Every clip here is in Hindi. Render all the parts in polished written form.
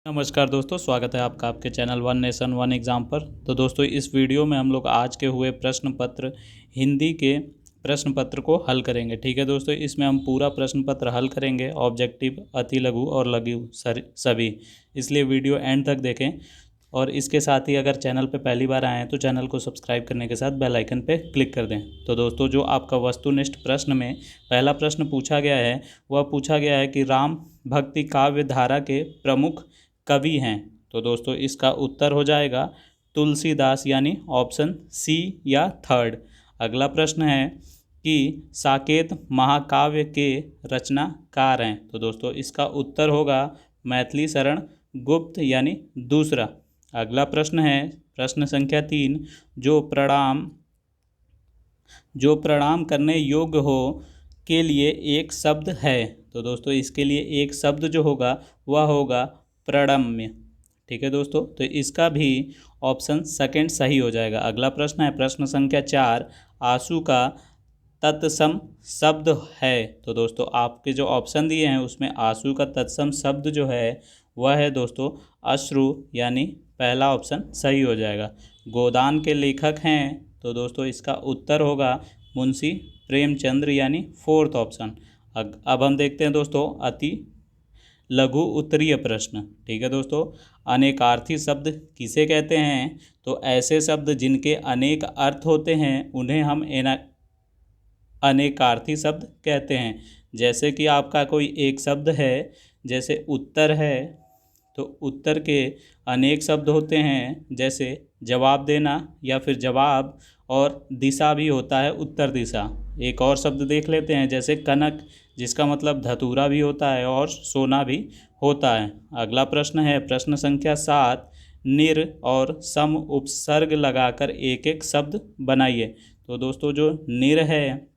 नमस्कार दोस्तों, स्वागत है आपका आपके channel one nation one exam पर। तो दोस्तों, इस वीडियो में हम लोग आज के हुए प्रश्न पत्र हिंदी के प्रश्न पत्र को हल करेंगे। ठीक है दोस्तों, इसमें हम पूरा प्रश्न पत्र हल करेंगे, ऑब्जेक्टिव, अति लघु और लघु सभी। इसलिए वीडियो एंड तक देखें। और इसके साथ ही अगर चैनल पर पहली बार आए हैं तो चैनल को सब्सक्राइब करने के साथ बेल आइकन पर क्लिक कर दें। तो दोस्तों, जो आपका वस्तुनिष्ठ प्रश्न में पहला प्रश्न पूछा गया है वह पूछा गया है कि राम भक्ति काव्य धारा के प्रमुख कवि हैं। तो दोस्तों, इसका उत्तर हो जाएगा तुलसीदास, यानी ऑप्शन सी या थर्ड। अगला प्रश्न है कि साकेत महाकाव्य के रचनाकार हैं। तो दोस्तों, इसका उत्तर होगा मैथिली शरण गुप्त, यानी दूसरा। अगला प्रश्न है प्रश्न संख्या 3, जो प्रणाम करने योग्य हो के लिए एक शब्द है। तो दोस्तों, इसके लिए एक शब्द जो होगा वह होगा प्रणम्य। ठीक है दोस्तों, तो इसका भी ऑप्शन सेकंड सही हो जाएगा। अगला प्रश्न है प्रश्न संख्या 4, आंसू का तत्सम शब्द है। तो दोस्तों, आपके जो ऑप्शन दिए हैं उसमें आंसू का तत्सम शब्द जो है वह है दोस्तों अश्रु, यानी पहला ऑप्शन सही हो जाएगा। गोदान के लेखक हैं। तो दोस्तों, इसका उत्तर होगा मुंशी प्रेमचंद्र, यानी फोर्थ ऑप्शन। अब हम देखते हैं दोस्तों अति लघु उत्तरीय प्रश्न। ठीक है दोस्तों, अनेकार्थी शब्द किसे कहते हैं? तो ऐसे शब्द जिनके अनेक अर्थ होते हैं उन्हें हम अनेकार्थी शब्द कहते हैं। जैसे कि आपका कोई एक शब्द है, जैसे उत्तर है, तो उत्तर के अनेक शब्द होते हैं, जैसे जवाब देना या फिर जवाब, और दिशा भी होता है उत्तर दिशा। एक और शब्द देख लेते हैं, जैसे कनक, जिसका मतलब धतूरा भी होता है और सोना भी होता है। अगला प्रश्न है प्रश्न संख्या 7, निर और सम उपसर्ग लगाकर एक एक शब्द बनाइए। तो दोस्तों, जो निर है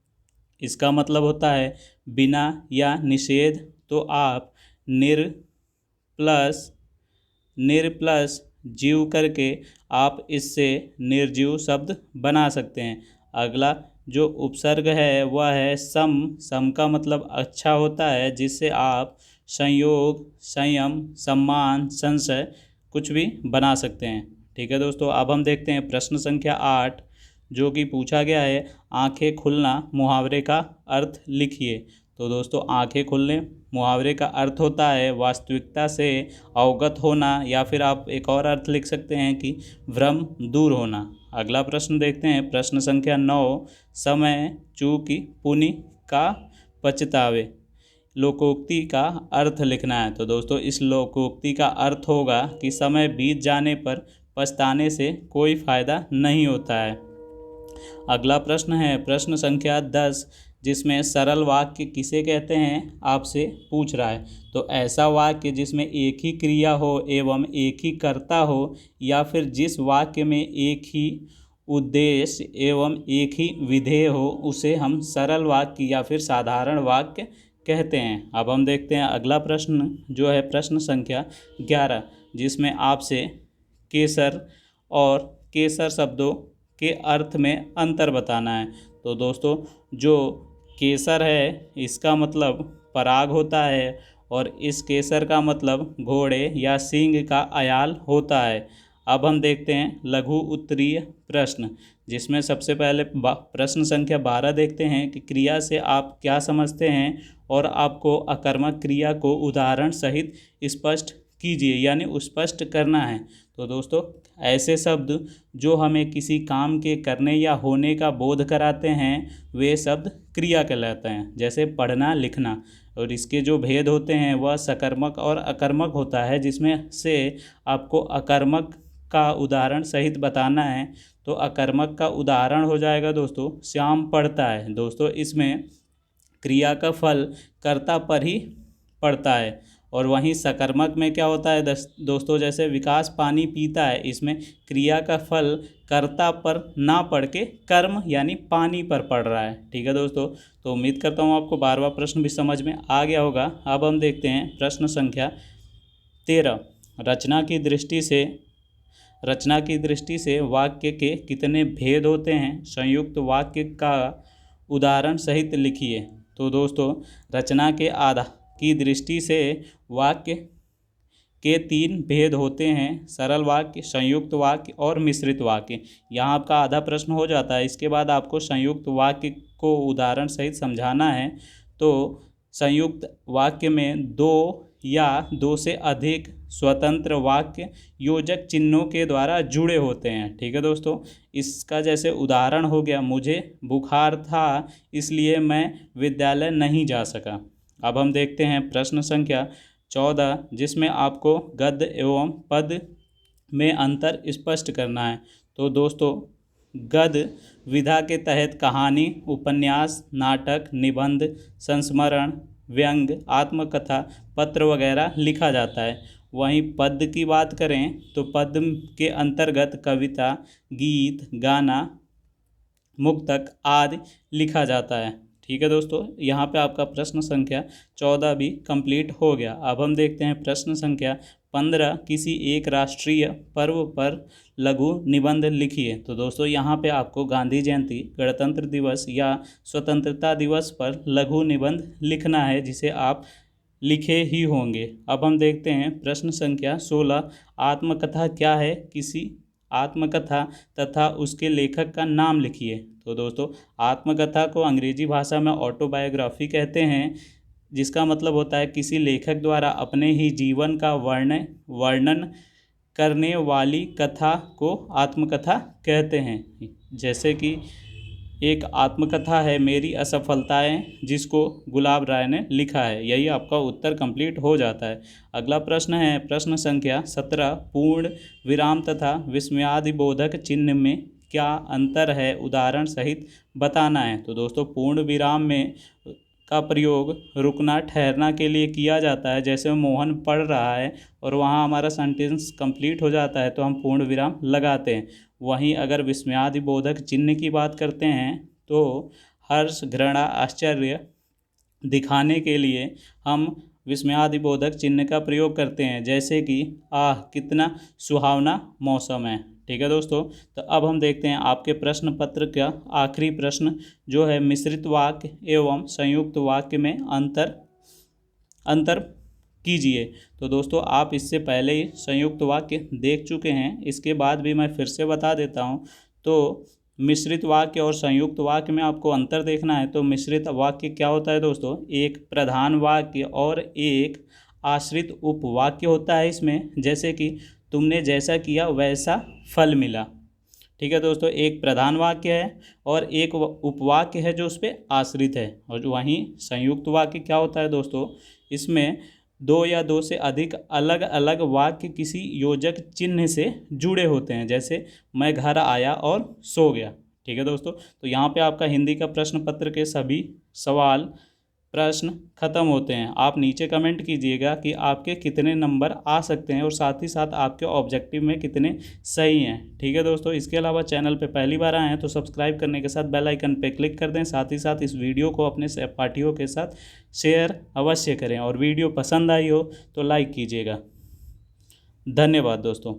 इसका मतलब होता है बिना या निषेध। तो आप निर प्लस जीव करके आप इससे निर्जीव शब्द बना सकते हैं। अगला जो उपसर्ग है वह है सम का मतलब अच्छा होता है, जिससे आप संयोग, संयम, सम्मान, संशय कुछ भी बना सकते हैं। ठीक है दोस्तों, अब हम देखते हैं प्रश्न संख्या 8, जो कि पूछा गया है आंखें खुलना मुहावरे का अर्थ लिखिए। तो दोस्तों, आंखें खुलने मुहावरे का अर्थ होता है वास्तविकता से अवगत होना, या फिर आप एक और अर्थ लिख सकते हैं कि भ्रम दूर होना। अगला प्रश्न देखते हैं प्रश्न संख्या 9, समय चूकी पुनि का पछतावे। लोकोक्ति का अर्थ लिखना है। तो दोस्तों, इस लोकोक्ति का अर्थ होगा कि समय बीत जाने पर पछताने से कोई फ़ायदा नहीं होता है। अगला प्रश्न है प्रश्न संख्या 10, जिसमें सरल वाक्य किसे कहते हैं आपसे पूछ रहा है। तो ऐसा वाक्य जिसमें एक ही क्रिया हो एवं एक ही कर्ता हो, या फिर जिस वाक्य में एक ही उद्देश्य एवं एक ही विधेय हो, उसे हम सरल वाक्य या फिर साधारण वाक्य कहते हैं। अब हम देखते हैं अगला प्रश्न, जो है प्रश्न संख्या 11, जिसमें आपसे केसर और केसर शब्दों के अर्थ में अंतर बताना है। तो दोस्तों, जो केसर है इसका मतलब पराग होता है, और इस केसर का मतलब घोड़े या सींग का अयाल होता है। अब हम देखते हैं लघु उत्तरीय प्रश्न, जिसमें सबसे पहले प्रश्न संख्या 12 देखते हैं कि क्रिया से आप क्या समझते हैं, और आपको अकर्मक क्रिया को उदाहरण सहित स्पष्ट कीजिए, यानी स्पष्ट करना है। तो दोस्तों, ऐसे शब्द जो हमें किसी काम के करने या होने का बोध कराते हैं वे शब्द क्रिया कहलाते हैं, जैसे पढ़ना, लिखना। और इसके जो भेद होते हैं वह सकर्मक और अकर्मक होता है, जिसमें से आपको अकर्मक का उदाहरण सहित बताना है। तो अकर्मक का उदाहरण हो जाएगा दोस्तों श्याम पढ़ता है। दोस्तों, इसमें क्रिया का फल कर्ता पर ही पड़ता है। और वहीं सकर्मक में क्या होता है दोस्तों, जैसे विकास पानी पीता है, इसमें क्रिया का फल कर्ता पर ना पड़ के कर्म यानी पानी पर पड़ रहा है। ठीक है दोस्तों, तो उम्मीद करता हूँ आपको 12वां प्रश्न भी समझ में आ गया होगा। अब हम देखते हैं प्रश्न संख्या 13, रचना की दृष्टि से वाक्य के कितने भेद होते हैं, संयुक्त वाक्य का उदाहरण सहित लिखिए। तो दोस्तों, रचना की दृष्टि से वाक्य के 3 भेद होते हैं, सरल वाक्य, संयुक्त वाक्य और मिश्रित वाक्य। यहाँ आपका आधा प्रश्न हो जाता है। इसके बाद आपको संयुक्त वाक्य को उदाहरण सहित समझाना है। तो संयुक्त वाक्य में दो या दो से अधिक स्वतंत्र वाक्य योजक चिन्हों के द्वारा जुड़े होते हैं। ठीक है दोस्तों, इसका जैसे उदाहरण हो गया, मुझे बुखार था इसलिए मैं विद्यालय नहीं जा सका। अब हम देखते हैं प्रश्न संख्या 14, जिसमें आपको गद्य एवं पद में अंतर स्पष्ट करना है। तो दोस्तों, गद्य विधा के तहत कहानी, उपन्यास, नाटक, निबंध, संस्मरण, व्यंग, आत्मकथा, पत्र वगैरह लिखा जाता है। वहीं पद्य की बात करें तो पद्य के अंतर्गत कविता, गीत, गाना, मुक्तक आदि लिखा जाता है। ठीक है दोस्तों, यहाँ पे आपका प्रश्न संख्या 14 भी कंप्लीट हो गया। अब हम देखते हैं प्रश्न संख्या 15, किसी एक राष्ट्रीय पर्व पर लघु निबंध लिखिए। तो दोस्तों, यहाँ पे आपको गांधी जयंती, गणतंत्र दिवस या स्वतंत्रता दिवस पर लघु निबंध लिखना है, जिसे आप लिखे ही होंगे। अब हम देखते हैं प्रश्न संख्या 16, आत्मकथा क्या है? किसी आत्मकथा तथा उसके लेखक का नाम लिखिए। तो दोस्तों, आत्मकथा को अंग्रेजी भाषा में ऑटोबायोग्राफी कहते हैं, जिसका मतलब होता है किसी लेखक द्वारा अपने ही जीवन का वर्णन करने वाली कथा को आत्मकथा कहते हैं। जैसे कि एक आत्मकथा है मेरी असफलताएं, जिसको गुलाब राय ने लिखा है। यही आपका उत्तर कंप्लीट हो जाता है। अगला प्रश्न है प्रश्न संख्या 17, पूर्ण विराम तथा विस्मयादिबोधक चिन्ह में क्या अंतर है, उदाहरण सहित बताना है। तो दोस्तों, पूर्ण विराम में का प्रयोग रुकना ठहरना के लिए किया जाता है। जैसे मोहन पढ़ रहा है और वहाँ हमारा सेंटेंस कंप्लीट हो जाता है तो हम पूर्ण विराम लगाते हैं। वहीं अगर विस्मयादिबोधक चिन्ह की बात करते हैं तो हर्ष, घृणा, आश्चर्य दिखाने के लिए हम विस्मयादिबोधक चिन्ह का प्रयोग करते हैं। जैसे कि आह कितना सुहावना मौसम है। ठीक है दोस्तों, तो अब हम देखते हैं आपके प्रश्न पत्र का आखिरी प्रश्न, जो है मिश्रित वाक्य एवं संयुक्त वाक्य में अंतर कीजिए। तो दोस्तों, आप इससे पहले ही संयुक्त वाक्य देख चुके हैं, इसके बाद भी मैं फिर से बता देता हूँ। तो मिश्रित वाक्य और संयुक्त वाक्य में आपको अंतर देखना है। तो मिश्रित वाक्य क्या होता है दोस्तों? एक प्रधान वाक्य और एक आश्रित उपवाक्य होता है इसमें। जैसे कि तुमने जैसा किया वैसा फल मिला। ठीक है दोस्तों, एक प्रधान वाक्य है और एक उपवाक्य है जो उस पर आश्रित है। और वहीं संयुक्त वाक्य क्या होता है दोस्तों? इसमें दो या दो से अधिक अलग अलग वाक्य किसी योजक चिन्ह से जुड़े होते हैं। जैसे मैं घर आया और सो गया। ठीक है दोस्तों, तो यहाँ पे आपका हिंदी का प्रश्न पत्र के सभी सवाल प्रश्न खत्म होते हैं। आप नीचे कमेंट कीजिएगा कि आपके कितने नंबर आ सकते हैं और साथ ही साथ आपके ऑब्जेक्टिव में कितने सही हैं। ठीक है दोस्तों, इसके अलावा चैनल पे पहली बार आए हैं तो सब्सक्राइब करने के साथ बेल आइकन पे क्लिक कर दें। साथ ही साथ इस वीडियो को अपने सहपाठियों के साथ शेयर अवश्य करें और वीडियो पसंद आई हो तो लाइक कीजिएगा। धन्यवाद दोस्तों।